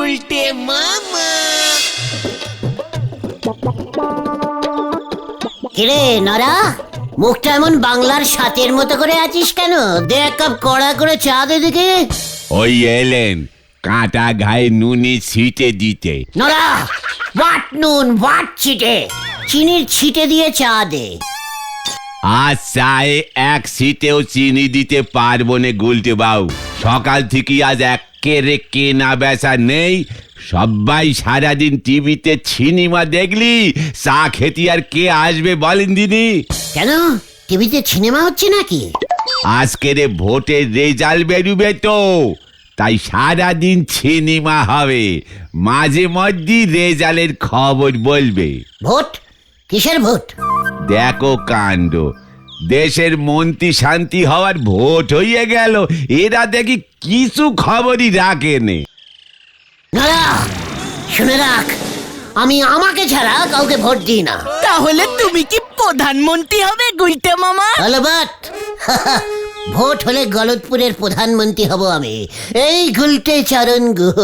উল্টে মামা। কিরে নরা, মুখটা এমন বাংলার সাতের মতো করে আছিস কেন? দে এক কাপ কড়া করে চা দে দেখে। ওই এলেন কাঁটা ঘায়ে নুনি ছিটে দিতে। নরা, হোয়াট নুন হোয়াট ছিটে? চিনির ছিটে দিয়ে চা দে। আজ চায়ে এক সিটেও চিনি দিতে পারবো না গুলটে বাবু। সকাল থেকে আজ একেরে কেনা বেচা নেই। সবাই সারাদিন টিভিতে সিনেমা দেখলি, চা খেতে আর কে আসবে বলেন দিনি? কেন, টিভিতে সিনেমা হচ্ছে নাকি? আজকের ভোটের রেজাল্ট বেরোবে তো, তাই সারাদিন সিনেমা হবে, মাঝে মধ্যে রেজাল্টের খবর বলবে। ভোট? কিসের ভোট? দেখো কাণ্ড, দেশের মন্ত্রী শান্তি হওয়ার ভোট হয়ে গেল, এরা দেখি কিছু খবরই রাখেনি। নরা, শুনে রাখ, আমি আমাকে ছাড়া কাউকে ভোট দিই না। তাহলে তুমি কি প্রধানমন্ত্রী হবে গুলটে মামা? অলবাত ভোট হলে গলতপুরের প্রধানমন্ত্রী হব আমি, এই গুলটে চরণ গুহ।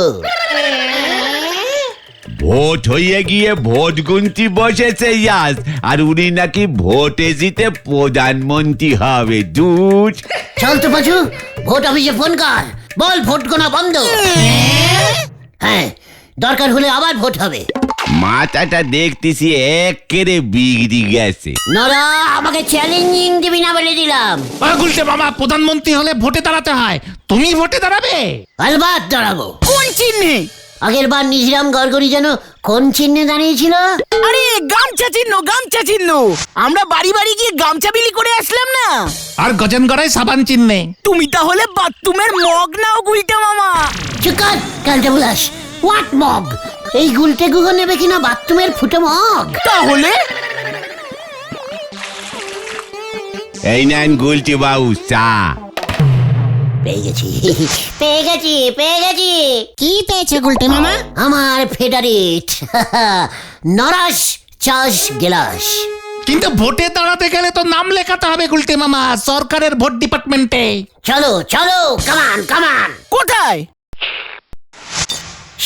ভোট হয়ে গিয়ে ভোট গুনতি বসেছে ইয়াস, আর উনি নাকি ভোটে জিতে প্রধানমন্ত্রী হবে। দূর চল তো পাচু, ভোট অফিসে ফোন কর, বল ভোট গোনা বন্ধ। হ্যাঁ, দরকার হলে আবার ভোট হবে। মাথাটা দেখতেছি একেরে বিগড়ি গেছে। নরা, আমাকে চ্যালেঞ্জিং দিবি না বলে দিলাম। গুলটে মামা, প্রধানমন্ত্রী হলে ভোটে দাঁড়াতে হয়, তুমি ভোটে দাঁড়াবে? আলবাত দাঁড়াবো। কোন চিহ্নে? আগের বার নিশিরাম গড়গড়ি যেন কোন চিহ্নে দাঁড়িয়েছিল? আরে গামছা চিহ্ন, গামছা চিহ্ন। আমরা বাড়ি বাড়ি গিয়ে গামছা বিলি করে আসলাম না? আর গজেন গড়াই সাবান চিহ্নে। তুমি তাহলে বাথরুমের মগ নাও গুলটে মামা। চুকার কালটা বুলাস, হোয়াট মগ? এই গুলটে গুহ নেবে কিনা বাথরুমের ফুটো মগ? তাহলে এই নেন গুলটি বাবু চা। পেয়ে গেছি, পেয়ে গেছি, পেয়ে গেছি। কি পেয়েছে গুলটে মামা? আমার ফেভারিট নরাস চাষ গেলাস। কিন্তু ভোটে দাঁড়াতে গেলে তো নাম লেখাতে হবে গুলটে মামা, সরকারের ভোট ডিপার্টমেন্টে। চলো চলো, কামান কামান। কোথায়?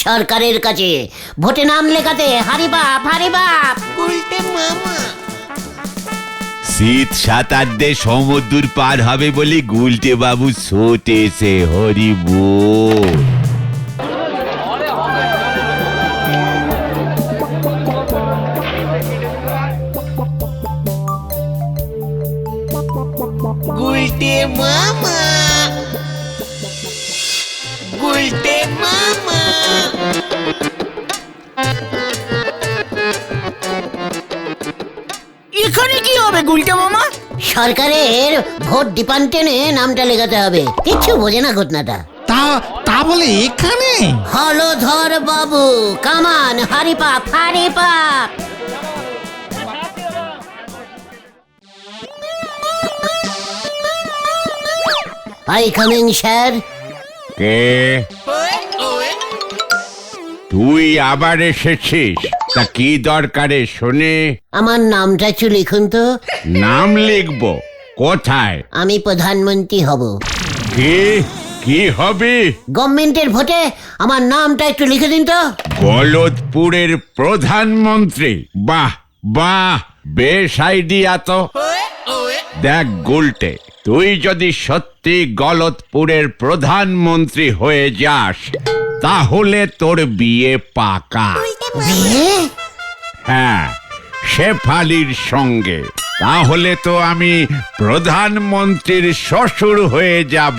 সরকারের কাছে ভোটে নাম লেখাতে। হারি বাপ, হারি বাপ। উল্টে মামা। শীত সাঁতার দিয়ে সমুদ্র পার হবে বলে গুলটে বাবু ছোটেছে। হরি বল। গুলটে মামা, গুলটে মামা। এখানে কি হবে গুলটে মামা? সরকারের ভোট ডিপার্টমেন্টে নামটা লেখাতে হবে। কিচ্ছু বোঝে না ঘটনাটা। তা তা বলে এখানে? হলধর বাবু, কামান, হারি up, hurry up. I coming sir. কে? তুই আবার এসেছিস? তা কি দরকারে শুনে? আমার নামটা একটু লিখুন তো। নাম লিখবো? কোথায়? আমি প্রধানমন্ত্রী হব। কি কি হবে? গভর্নমেন্টের ভোটে আমার নামটা একটু লিখে দিন তো। গলতপুরের প্রধানমন্ত্রী? বাহ বাহ, বেশ আইডিয়া তো। দেখ গুলটে, তুই যদি সত্যি গলতপুরের প্রধানমন্ত্রী হয়ে যাস, তাহলে তোর বিয়ে পাকা। বিয়ে? হ্যাঁ, শেফালির সঙ্গে। তাহলে তো আমি প্রধানমন্ত্রীর শ্বশুর হয়ে যাব।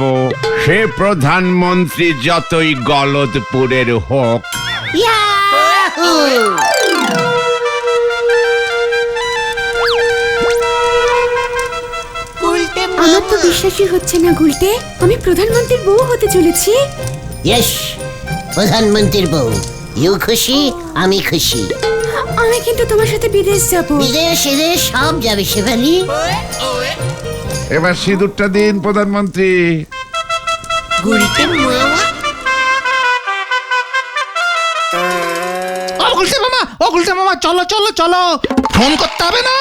সে প্রধানমন্ত্রী যতই গলতপুরের হোক। ইয়াহু! আমার তো বিশ্বাসই হচ্ছে না গুলটে, আমি প্রধানমন্ত্রীর বউ হতে চলেছি। ইয়েস, প্রধানমন্ত্রীর বউ। ইউ খুশি, আমি খুশি। আমি কিন্তু তোমার সাথে বিদেশ যাব। বিদেশ এদেশ সব যাবে শেফালি। এবার সিঁদুরটা দিন প্রধানমন্ত্রী। গুলটে মামা। ও গুলটে মামা, ও গুলটে মামা, চলো চলো চলো। ফোন করতে হবে না?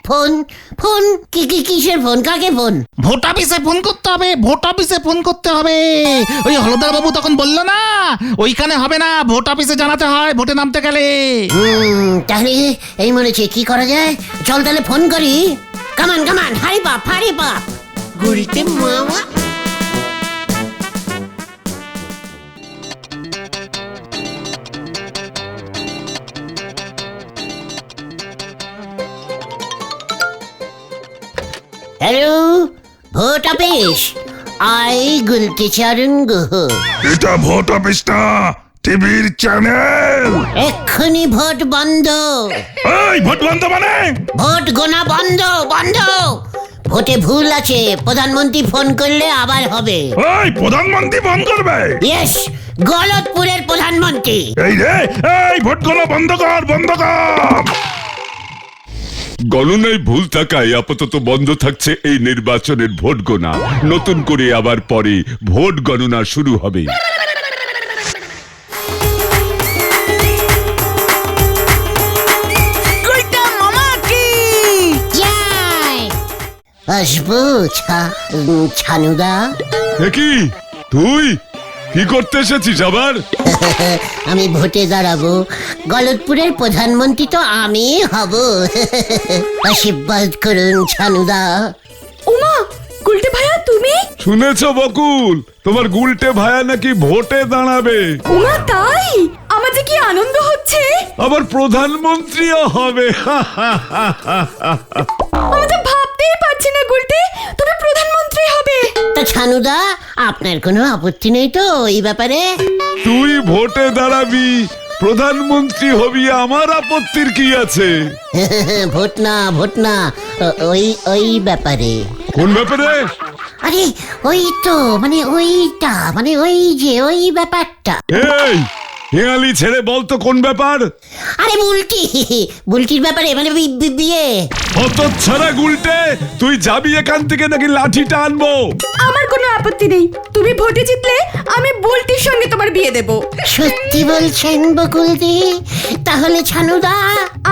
ফোন ফোন কিসের ফোন, কাকে ফোন? ভোট অফিসে ফোন করতে হবে, ভোট অফিসে ফোন করতে হবে। ওই হলদার বাবু তখন বললো না ওইখানে হবে না, ভোট অফিসে জানাতে হয় ভোটে নামতে গেলে। তাহলে এই মনেছে কি করা যায়, চল তাহলে ফোন করি। কামান কামান, হারি বাপ গুলতে মামা। হ্যালো, ভোট অফিস, আই গুলতে চরণ গুহ। এটা ভোট অফিস না, টিভির চ্যানেল। এক্ষুনি ভোট বন্ধ। এই ভোট বন্ধ মানে? ভোট গোনা বন্ধ বন্ধ। ভোটে ভুল আছে, প্রধানমন্ত্রী ফোন করলে আবার হবে। এই প্রধানমন্ত্রী ফোন করবে? ইয়েস, গলতপুরের প্রধানমন্ত্রী। এই রে, এই ভোট গণনা বন্ধ কর, বন্ধ কর। গণনায় ভুল থাকায় আপাতত বন্ধ থাকছে এই নির্বাচনের ভোট গণনা। নতুন করে আবার পরে ভোট গণনা শুরু হবে। গুলটা মামা কি আসবো ছানুদা? কি তুই কি করতে এসেছিস আবার? আমি ভোটে দাঁড়াবো, গলতপুরের প্রধানমন্ত্রী তো আমি হব। আশীর্বাদ করুন ছানুদা। ওমা, গুলটে ভাইয়া তুমি? শুনেছ বকুল, তোমার গুলটে ভায়া নাকি ভোটে দাঁড়াবে। ওমা তাই? আমার যে কি আনন্দ হচ্ছে। আবার প্রধানমন্ত্রীও হবে। আমি তো ভাবতেই পারছি না গুলটে তুমি প্রধানমন্ত্রী হবে। তা ছানুদা, আপনার কোনো আপত্তি নেই তো এই ব্যাপারে? তুই ভোটে দাঁড়াবি, প্রধানমন্ত্রী হবি, আমার আপত্তির কি আছে? ভোট না, ওই ব্যাপারে। কোন ব্যাপারে? আরে ওই তো, মানে ওইটা, মানে ওই যে ওই ব্যাপারটা। এই হেয়ালি ছেড়ে বলতো কোন ব্যাপার? আরে বুলটির ব্যাপারে, মানে বিয়ে। অত ছাড়া গুলটে, তুই যাবি এখান থেকে নাকি লাঠিটা আনবো? আমার কোনো আপত্তি নেই, তুমি ভোটে জিতলে আমি বুলটির সঙ্গে তোমার বিয়ে দেব। সত্যি বলছেন বকুলদি? তাহলে ছানুদা?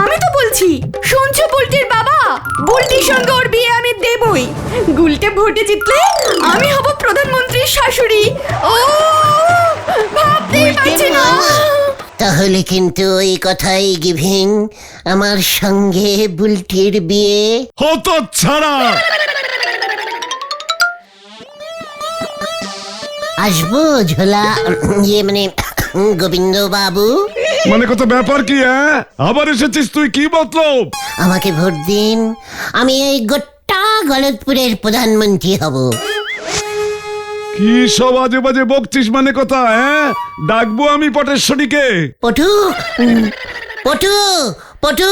আমি তো বলছি, শুনছো বুলটির বাবা, বুলটির সঙ্গে ওর বিয়ে আমি দেবই। গুলটে ভোটে জিতলে আমি হব প্রধানমন্ত্রীর শাশুড়ি। ও ভাবতেই পারছি না। তাহলে কিন্তু ওই কথাই গিভিং, আমার সঙ্গে বুলটির বিয়ে। অত ছাড়া আসবো ঝোলা, মানে গোবিন্দ বাবু। মানে কত ব্যাপার কি? আবার এসেছিস তুই, কি মতলব? আমাকে ভোট দিন, আমি এই গোটা গলতপুরের প্রধানমন্ত্রী হব। কি সব আজে বাজে বকছিস? মানে কথা ডাকবো আমি পটেশ্বরীকে? পটু পটু পটু,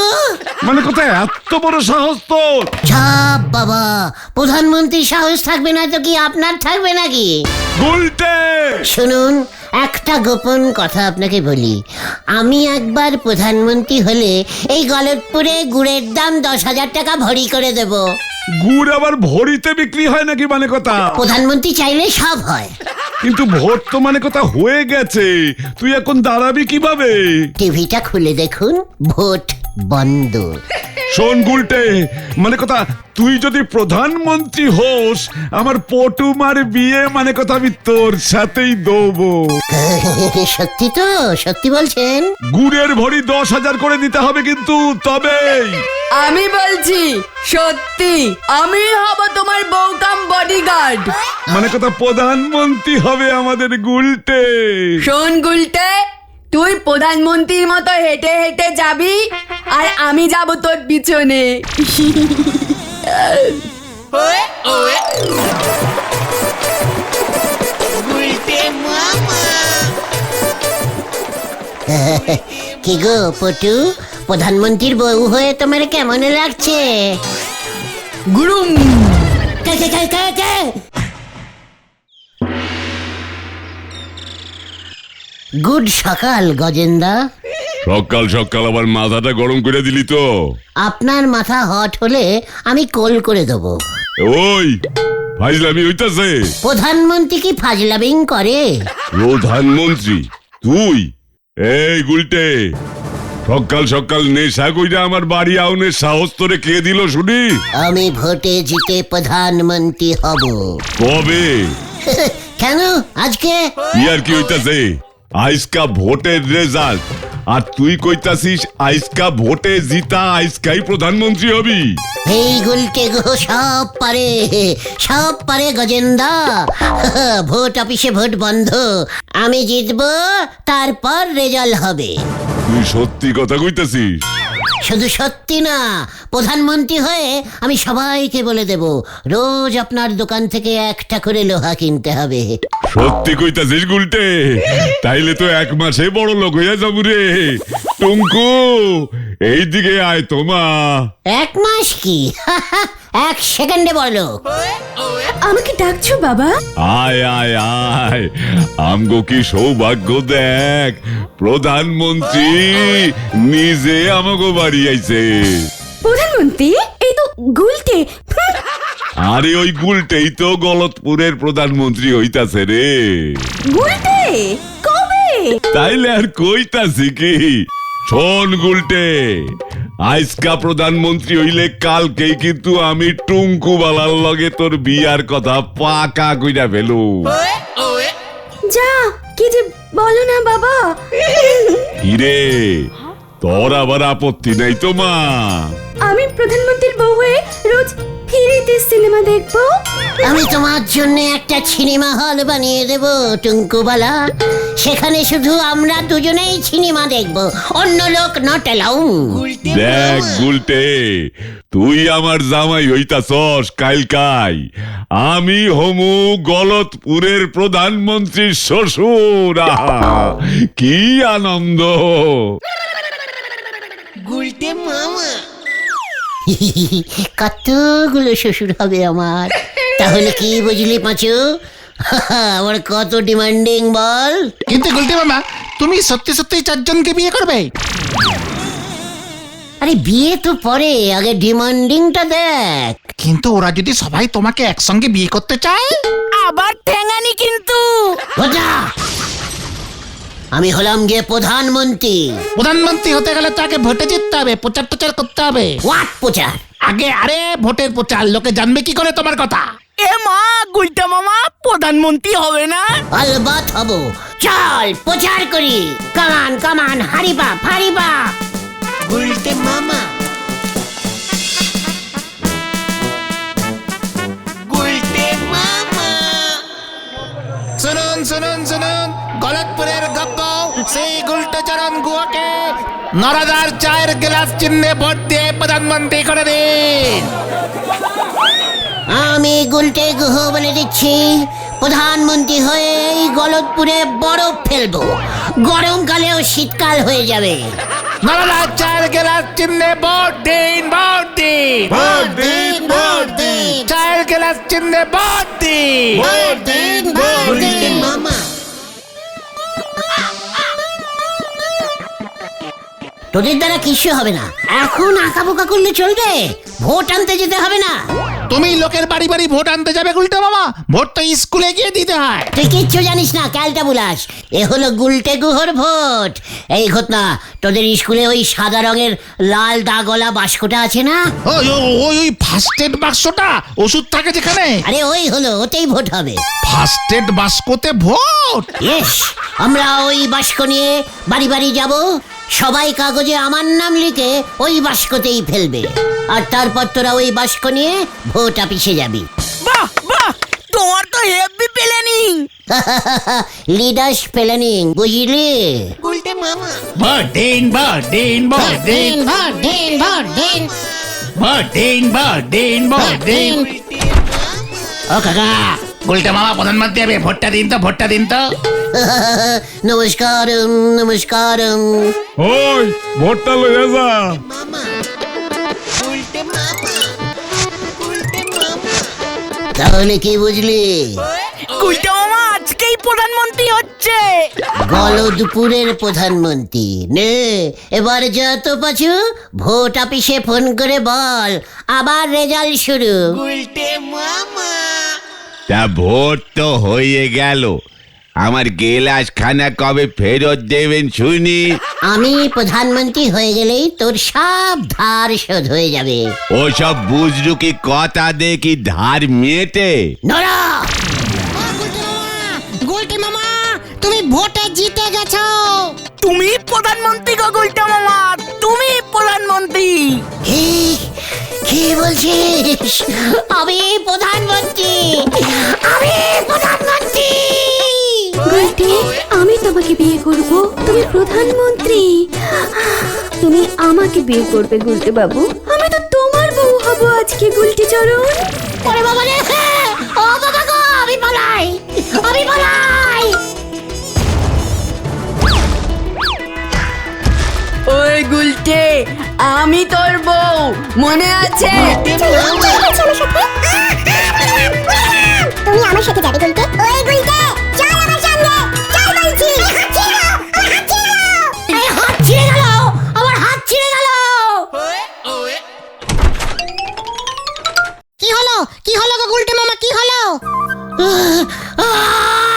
মানে কথা এত বড় সাহস তোর? ছাপ বাবা, প্রধানমন্ত্রীর সাহস থাকবে না তো কি আপনার থাকবে নাকি? গুলটে শুনুন, একটা গোপন কথা আপনাকে বলি। আমি একবার প্রধানমন্ত্রী হলে এই গলতপুরে গুড়ের দাম 10,000 টাকা ভরি করে দেব। গুড় আবার ভরিতে বিক্রি হয় নাকি? মানে কথা প্রধানমন্ত্রী চাইলে সব হয়। কিন্তু ভোট তো মানে কথা হয়ে গেছে, তুই এখন দাঁড়াবি কিভাবে? টিভিটা খুলে দেখুন, ভোট বন্ধ। শোন গুলটে, মানে কথা তুই যদি প্রধানমন্ত্রী হোস, আমার পটুমার বিয়ে মানে কথা আমি তোর সাথেই দেবো। সত্যি তো? সত্যি বলছেন? গুড়ের ভরি 10,000 করে দিতে হবে কিন্তু, তবেই। আমি বলছি সত্যি, আমি হব তোমার বউকাম বডিগার্ড। মানে কথা প্রধানমন্ত্রী হবে আমাদের গুলটে। শোন গুলটে, তুই প্রধানমন্ত্রীর মতো হেঁটে হেঁটে যাবি আর আমি যাব তোর পিছনে। কি গো পটু, প্রধানমন্ত্রীর বউ হয়ে তোমার কেমন লাগছে? গুরুম। কে কে কে কে কে? গুড সকাল গজেন্দা। সকাল সকাল আবার মাথাটা গরম করে দিলি তো? আপনার মাথা হট হলে আমি কোল করে দেবো। ওই ফাইজলামি হইতাছে। প্রধানমন্ত্রী কি ফাজলামিং করে? প্রধানমন্ত্রী তুই? এই গুলটে, সকাল সকাল নেশা কইরা আমার বাড়ি আউনের সাহস তোরে কে দিল শুনি? আমি ভোটে জিতে প্রধানমন্ত্রী হব। কবে? কেন আজকে? ইয়ার কি হইতাছে? আইসকা ভোটের রেজাল্ট আর তুই কইতাছিস আইসকা ভোটে জিতা আইসকাই প্রধানমন্ত্রী হবি? এই গুলকে গো সব পারে গজেন্দা। ভোট অফিসে ভোট বন্ধ, আমি জিতবো, তারপর রেজাল্ট হবে। তুই সত্যি কথা কইতাছিস? শুধু সত্যি না, প্রধানমন্ত্রী হয়ে আমি সবাইকে বলে দেব রোজ আপনার দোকান থেকে একটা করে লোহা কিনতে হবে। সত্যি কইতাছিস গুলটে? তাইলে তো 1 মাসে বড় লোক হইয়া যাবো রে। টুঙ্কু এইদিকে আয় তো মা। 1 মাস কি? 1 সেকেন্ডে বলো। আমাকে ডাকছো বাবা? আয় আয় আয়, আমগো কি সৌভাগ্য দেখ, প্রধানমন্ত্রী নিজে আমাগো বাড়ি আইছে। প্রধানমন্ত্রী? এই তো গুলটে। আরে ওই গুলটেই তো গলতপুরের প্রধানমন্ত্রী হইতাছে রে। গুলটে কবে? তাইলে আর কইতাছি কি, শোন গুলটে, আজকা প্রধানমন্ত্রী হইলে কালকেই কিন্তু আমি টুঙ্কু বালার লগে তোর বিয়ার কথা পাকা কইরা ফেলু। যা কি যে বলো না বাবা। কিরে, তোর আবার আপত্তি নাই তো মা? আমি প্রধানমন্ত্রীর বউ হয়ে রোজ ফিরিতে সিনেমা দেখবো। আমি তোমার জন্য একটা সিনেমা হল বানিয়ে দেব টুঙ্কুবালা। সেখানে শুধু আমরা দুজনেই সিনেমা দেখব, অন্য লোক নট অ্যালাউড। দেখ গুলটে, তুই আমার জামাই হইতাছস কাইলকাই, আমি হমু গলতপুরের প্রধানমন্ত্রীর শ্বশুর। আহা, কি আনন্দ! কতগুলো শ্বশুর হবে আমার। তাহলে কি বুঝলি পাঁচু? আমার কত ডিমান্ডিং বল। কিন্তু গুলটে মামা, তুমি সত্যি সত্যি 4 জনকে বিয়ে করবে? আরে বিয়ে তো পরে, আগে ডিমান্ডিংটা দেখ। কিন্তু ওরা যদি সবাই তোমাকে একসঙ্গে বিয়ে করতে চায়? আবার ঠেঙানি কিন্তু। বোঝা, আমি হলাম গিয়ে প্রধানমন্ত্রী। প্রধানমন্ত্রী হতে গেলে তাকে ভোটে জিততে হবে, প্রচার টচার করতে হবে। হোয়াট প্রচার? আরে ভোটের প্রচার, লোকে জানবে কি করে তোমার কথা? এ মা, গুলটা মামা প্রধানমন্ত্রী হবে না? আলবাত হব, চল প্রচার করি। কামান কামান, হারি বাপ হারি বাপ। উল্টে মামা। শুনুন, গলতপুরের গপ্প সেই গুলটে চরণ গুয়াকে 9000 চায়ের গ্লাস চিহ্নে ভোট দিয়ে প্রধানমন্ত্রী করে দিন। আমি গুলটে গুহ বলে দিচ্ছি, প্রধানমন্ত্রী হয়ে এই গলতপুরে বরফ ফেলবো, গরমকালেও শীতকাল হয়ে যাবে। 9000 চায়ের গ্লাস চিহ্নে ভোট দিন। চায়ের গ্লাস চিহ্নে ভোট দিন। মামা, তোদের দ্বারা কিছু হবে না। এখন আঁকাবোকা করলে চলবে? ভোট আনতে যেতে হবে না। তুমি লোকের বাড়ি বাড়ি ভোট আনতে যাবে গুলটে মামা? ভোট তো স্কুলে গিয়ে দিতে হয়। তুই কিচ্ছু জানিস না, ক্যালটা বুলাস। এ হলো গুলটে গুহর ভোট। এই ঘটনা, তোদের স্কুলে ওই সাদা রঙের লাল দাগলা বাস্কটা আছে না? ওই ফার্স্ট এড বাক্সটা, ওষুধ থাকে যেখানে। আরে ওই হলো, ওতেই ভোট হবে। ফার্স্ট এড বাক্সতে ভোট? ইয়েস, আমরা ওই বাস্ক নিয়ে বাড়ি বাড়ি যাব। সবাই কাগজে আমার নাম লিখে ওই বাস্কতেই ফেলবে, আর তারপর তোরা ওই বাস্ক নিয়ে ভোট অফিসে যাবি। বাহ বাহ, তোমার তো হেভি প্ল্যানিং। লিডার্স প্ল্যানিং, বুঝলি? ভোট দিন। ও কাকা, গুলটে মামা প্রধানমন্ত্রী হবে, ভোটটা দিন তো। নমস্কারম। ওই ভোটটা লইয়া যা। তাহলে কি বুঝলি? গুলটা মামা আজকেই প্রধানমন্ত্রী হচ্ছে। গলদপুরের প্রধানমন্ত্রী। নে এবার যা তো পাচু, ভোট অফিসে ফোন করে বল আবার রেজাল্ট শুরু। তা ভোট তো হয়ে গেল, আমার গেলাস খানা কবে ফেরত দেবেন শুনি? আমি প্রধানমন্ত্রী হয়ে গেলেই তোর সব ধার শোধ হয়ে যাবে। ওসব বুঝলু কি কথা দেখি ধার মেটে? নড়া! গুলটি মামা তুমি ভোটে জিতে গেছো। তুমি প্রধানমন্ত্রী গো গুলটা মামা, তুমি প্রধানমন্ত্রী। কি কি বলছিস? আমি প্রধানমন্ত্রী, আমি প্রধানমন্ত্রী। গুলটে, আমি তোমাকে বিয়ে করব, তুমি প্রধানমন্ত্রী। তুমি আমাকে বিয়ে করবে গুলটে বাবু, আমি তো তোমার বউ হব আজকে গুলটি চরণ। ওরে বাবা রে, ও বাবা গো, আমি পালাই, আমি পালাই। ওই গুলটে, আমি তোর বউ, মনে আছে? তুমি আমার সাথে যাবে গুলটে? ওই গুলটে, চল আমার সঙ্গে, চল বলছি। এই হাত ছিঁড়ে গেল, আমার হাত ছিঁড়ে গেল। কি হলো কি হলো গো গুলটি মামা, কি হলো?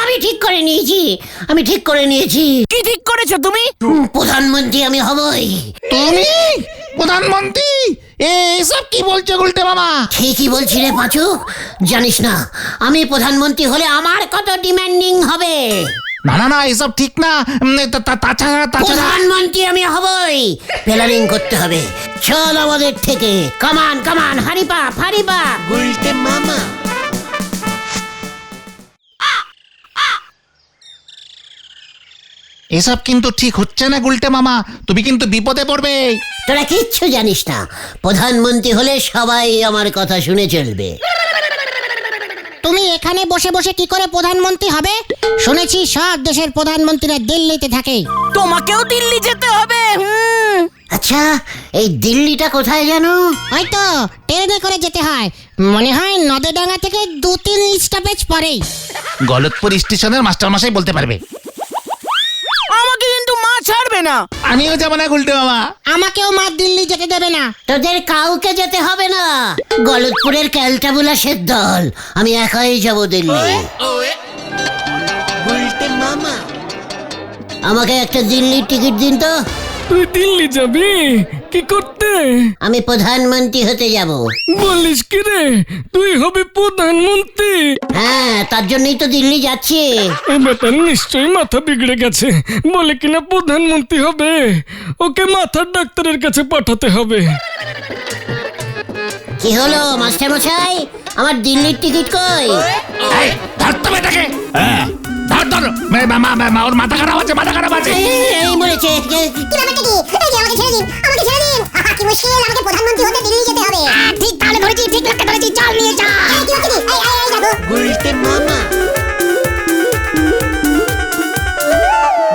আমি ঠিক করে নিয়েছি, আমি ঠিক করে নিয়েছি। কি ঠিক করেছো তুমি? প্রধানমন্ত্রী আমি হবই। তুমি প্রধানমন্ত্রী? এসব কি বলছো গুলটে মামা? ঠিকই বলছি রে পাঁচু, জানিস না আমি প্রধানমন্ত্রী হলে আমার কত ডিমান্ডিং হবে। না না না, এসব ঠিক না। তাছাড়া প্রধানমন্ত্রী আমি হবই, প্ল্যানিং করতে হবে। চল আমাদের থেকে, কামান কামান, হারিপা ফারিপা। গুলটে মামা। এসব কিন্তু ঠিক হচ্ছে না গুলটে মামা, তুমি কিন্তু বিপদে পড়বে। তোরা কিচ্ছু জানিস না, প্রধানমন্ত্রী হলে সবাই আমার কথা শুনে চলবে। তুমি এখানে বসে বসে কি করে প্রধানমন্ত্রী হবে? শুনেছি সব দেশের প্রধানমন্ত্রীরা দিল্লিতে থাকে। তোমাকেও দিল্লি যেতে হবে। আচ্ছা, এই দিল্লিটা কোথায় জানো? ওই তো ট্রেনে করে যেতে হয়, মনে হয় নদেডাঙ্গা থেকে 2-3 স্টপেজ পরেই। গলতপুর স্টেশনের মাস্টারমশাই বলতে পারবে। আমাকে কিন্তু মা ছাড়বে না। আমিও যাবো না গুলটে মামা। আমাকেও মা দিল্লি যেতে দেবে না। তোদের কাউকে যেতে হবে না, গলতপুরের ক্যালটাবুলাসের দল, আমি একাই যাব দিল্লি। গুলটে মামা, আমাকে একটা দিল্লির টিকিট দিন তো। তুই দিল্লি যাবি কি করতে? আমি প্রধানমন্ত্রী হতে যাব। বলিস কি রে, তুই হবে প্রধানমন্ত্রী? হ্যাঁ, তার জন্যই তো দিল্লি যাচ্ছি। এ বেটার নিশ্চয়ই মাথা বিগড়ে গেছে, বলে কিনা প্রধানমন্ত্রী হবে। ওকে মাথার ডাক্তারের কাছে পাঠাতে হবে। কি হলো মাস্টার মশাই, আমার দিল্লির টিকিট কই? ধরতে হবে এটাকে। ধর ধর, ওর মাথা খারাপ আছে, মাথা খারাপ আছে। এই মরেছে। কি ব্যাপারটা কি? এই যে আমাকে ছেড়ে দিন, আমাকে ছেড়ে দিন। কি মুশকিল, আমাকে প্রধানমন্ত্রী হতে দিল্লি যেতে হবে। ঠিক তাহলে ধরেছি, ঠিক লাগতে ধরেছি, চল নিয়ে যা। কি হচ্ছে কি? এই যাবো। গুলটে মামা,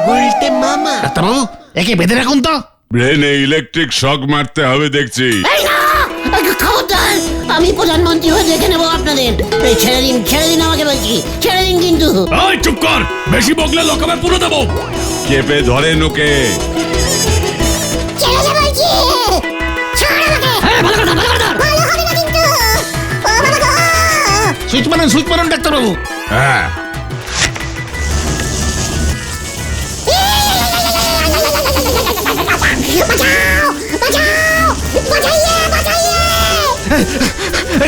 গুলটে মামা। ডাক্তারবাবু, একে বেঁধে রাখুন তো। ব্রেনে ইলেকট্রিক শক মারতে হবে দেখছি। এই না, খবরদার, আমি প্রধানমন্ত্রী হয়ে দেখে নেবো আপনাদের। এই ছেড়ে দিন, ছেড়ে দিন আমাকে বলছি, ছেড়ে দিন কিন্তু। ওই চুপ কর, বেশি বকলে লোকাবে পুরো দেবো। চেপে ধরে নোকে। ছেড়ে যা বলছি। ছাড় আমাকে। ভালো হবে না কিন্তু। ও বাবা গো। সুইচ মারুন ডাক্তারবাবু। হ্যাঁ, বাঁচাও, বাঁচাও, বাঁচাইয়ে।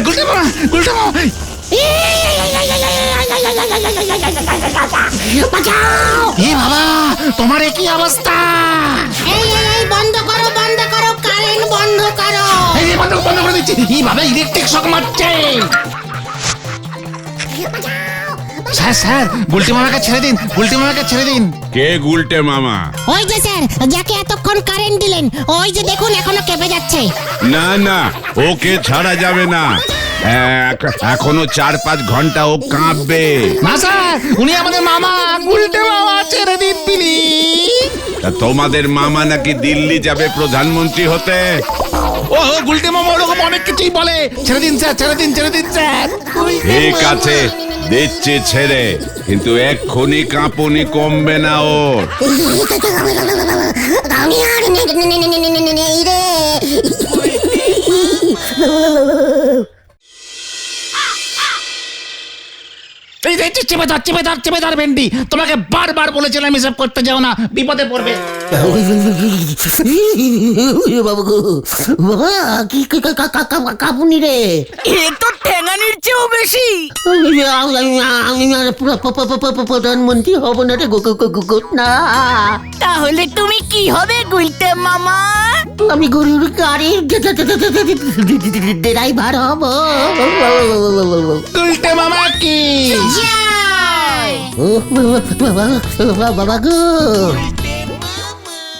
গুলটে মামা, গুলটে মামা। বাঁচাও। এ বাবা, তোমার কি অবস্থা? এই বন্ধ করো, বন্ধ করো, কারেন্ট বন্ধ করো। এই বন্ধ করে দিচ্ছি। এই বাবা, ইলেকট্রিক শক মারছে। স্যার স্যার, গুলটে মামাকে ছেড়ে দিন, গুলটে মামাকে ছেড়ে দিন। কে গুলটে মামা? ওই যে স্যার, যাকে এতক্ষণ কারেন্ট দিলেন, ওই যে দেখুন এখনো কেঁপে যাচ্ছে। না না, ওকে ছাড়া যাবে না। এখনো 4-5 ঘন্টা ও কাঁপবে। না স্যার, উনি আমাদের মামা, গুলটে মামা, ছেড়ে দিন প্লিজ। তা তোমাদের মামা নাকি দিল্লি যাবে প্রধানমন্ত্রী হতে? ও গুলটে মামা ওরকম অনেক কিছুই বলে। ছেড়ে দিন স্যার, ছেড়ে দিন, ছেড়ে দিন স্যার। ঠিক আছে, দিচ্ছি ছেড়ে, কিন্তু এক্ষুনি কাঁপুনি কমবে না ওর। আমি আর নেই রে। এই চেপে ধর ভেন্ডি, তোমাকে বারবার বলেছিলাম এসব করতে যাও না, বিপদে পড়বে। বাবা গো, বাবা কি কাপুনি রে। এ তো ঠেঙানির চেয়েও বেশি। আমি আর প্রধানমন্ত্রী হব না রে না। তাহলে তুমি কি হবে গুলটে মামা? আমি গরুর গাড়ির ড্রাইভার হব। উল্টে মামা কি বাবা গো।